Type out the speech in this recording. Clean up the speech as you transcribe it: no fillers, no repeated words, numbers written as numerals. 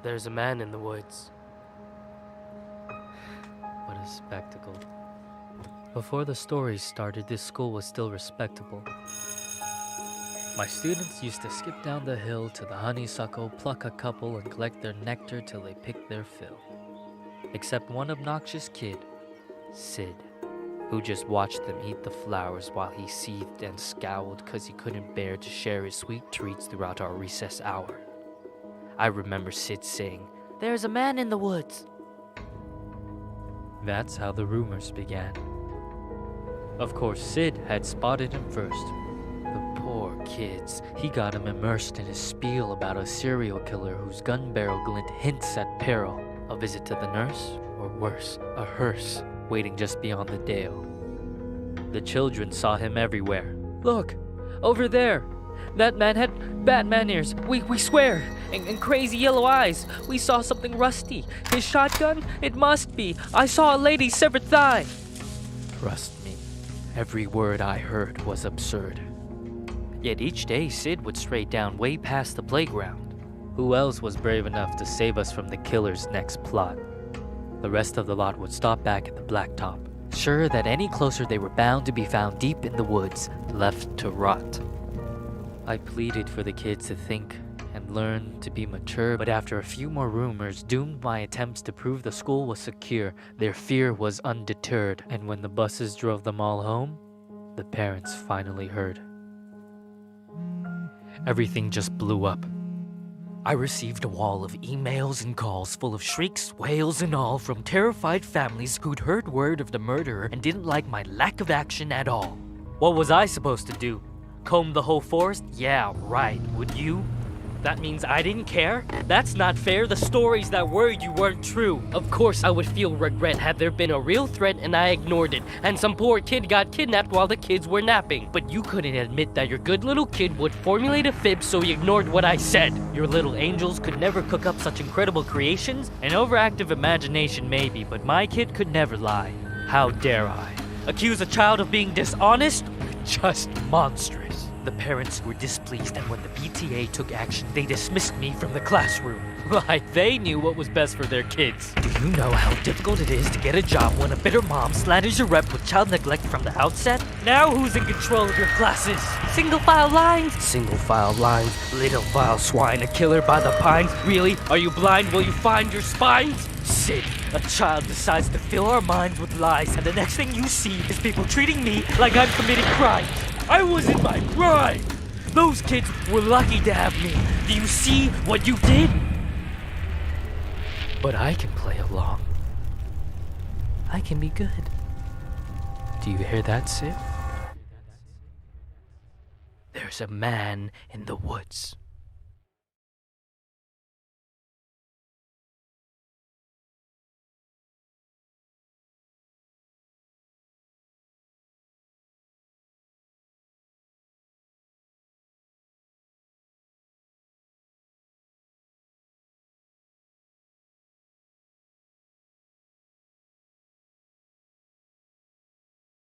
There's a man in the woods. What a spectacle. Before the story started, this school was still respectable. My students used to skip down the hill to the honeysuckle, pluck a couple, and collect their nectar till they picked their fill. Except one obnoxious kid, Sid, who just watched them eat the flowers while he seethed and scowled because he couldn't bear to share his sweet treats throughout our recess hour. I remember Sid saying, "There's a man in the woods." That's how the rumors began. Of course, Sid had spotted him first. The poor kids. He got him immersed in his spiel about a serial killer whose gun barrel glint hints at peril. A visit to the nurse, or worse, a hearse, waiting just beyond the dale. The children saw him everywhere. "Look, over there. That man had Batman ears, we swear, and crazy yellow eyes. We saw something rusty. His shotgun? It must be. I saw a lady's severed thigh." Trust me, every word I heard was absurd. Yet each day, Sid would stray down way past the playground. Who else was brave enough to save us from the killer's next plot? The rest of the lot would stop back at the blacktop, sure that any closer they were bound to be found deep in the woods, left to rot. I pleaded for the kids to think and learn to be mature, but after a few more rumors doomed my attempts to prove the school was secure, their fear was undeterred, and when the buses drove them all home, the parents finally heard. Everything just blew up. I received a wall of emails and calls full of shrieks, wails, and all from terrified families who'd heard word of the murderer and didn't like my lack of action at all. What was I supposed to do? Comb the whole forest? Yeah, right. Would you? That means I didn't care? That's not fair. The stories that worried you weren't true. Of course I would feel regret had there been a real threat and I ignored it, and some poor kid got kidnapped while the kids were napping. But you couldn't admit that your good little kid would formulate a fib, so you ignored what I said. Your little angels could never cook up such incredible creations. An overactive imagination maybe, but my kid could never lie. How dare I? Accuse a child of being dishonest? Just monstrous. The parents were displeased, and when the PTA took action, they dismissed me from the classroom. Like they knew what was best for their kids. Do you know how difficult it is to get a job when a bitter mom slanders your rep with child neglect from the outset? Now who's in control of your classes? Single file lines? Single file lines. Little vile swine, a killer by the pines. Really? Are you blind? Will you find your spines? Sid, a child decides to fill our minds with lies, and the next thing you see is people treating me like I'm committing crimes. I was in my prime! Those kids were lucky to have me. Do you see what you did? But I can play along. I can be good. Do you hear that, Sid? There's a man in the woods.